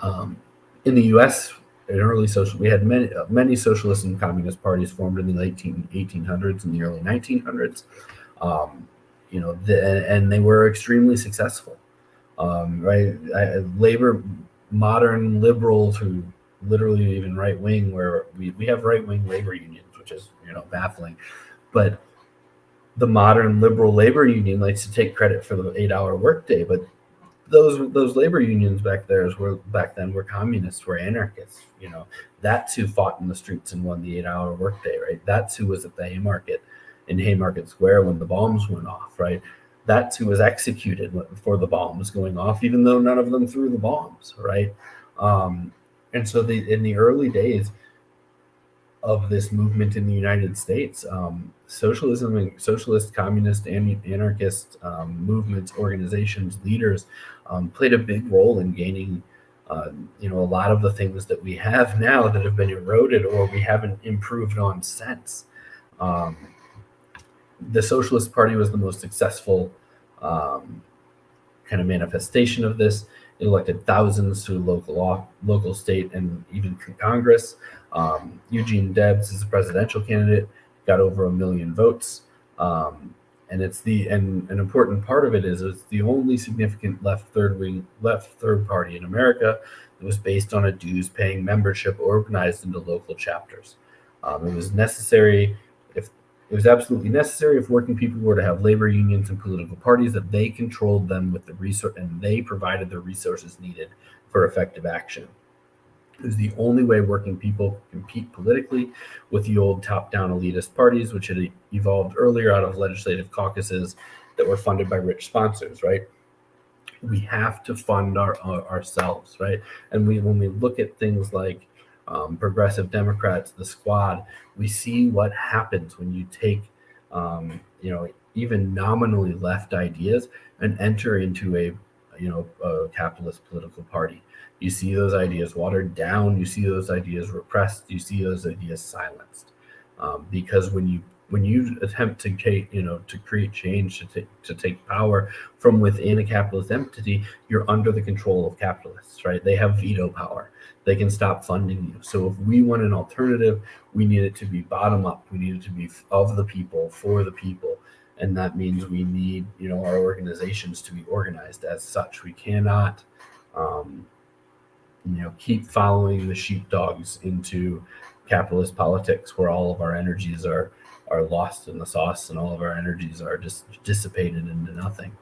In the U.S., we had many socialist and communist parties formed in the late 1800s and the early 1900s. Um, and they were extremely successful. Right, labor, modern liberal to literally even right wing, where we have right wing labor unions, which is baffling, but the modern liberal labor union likes to take credit for the 8-hour workday, but those labor unions back then were communists, were anarchists. That's who fought in the streets and won the 8-hour workday, right? That's who was at the Haymarket Square when the bombs went off, right? That's who was executed for the bombs going off, even though none of them threw the bombs, right? And so in the early days of this movement in the United States, socialism and socialist, communist, and anarchist movements, organizations, leaders played a big role in gaining, a lot of the things that we have now that have been eroded or we haven't improved on since. The Socialist Party was the most successful kind of manifestation of this. It elected thousands to local, state, and even Congress. Eugene Debs is a presidential candidate, got over 1 million votes. And an important part of it is it's the only significant left third party in America that was based on a dues-paying membership organized into local chapters. It was absolutely necessary if working people were to have labor unions and political parties that they controlled them with the resource and they provided the resources needed for effective action. It was the only way working people could compete politically with the old top-down elitist parties, which had evolved earlier out of legislative caucuses that were funded by rich sponsors, right? We have to fund ourselves, right? And when we look at things like progressive Democrats, the Squad, we see what happens when you take, even nominally left ideas and enter into a capitalist political party. You see those ideas watered down. You see those ideas repressed. You see those ideas silenced, because when you attempt to create change, to take power from within a capitalist entity, you're under the control of capitalists, right? They have veto power. They can stop funding you. So if we want an alternative, we need it to be bottom up. We need it to be of the people, for the people. And that means we need, our organizations to be organized as such. We cannot, keep following the sheepdogs into capitalist politics where all of our energies are lost in the sauce and all of our energies are just dissipated into nothing.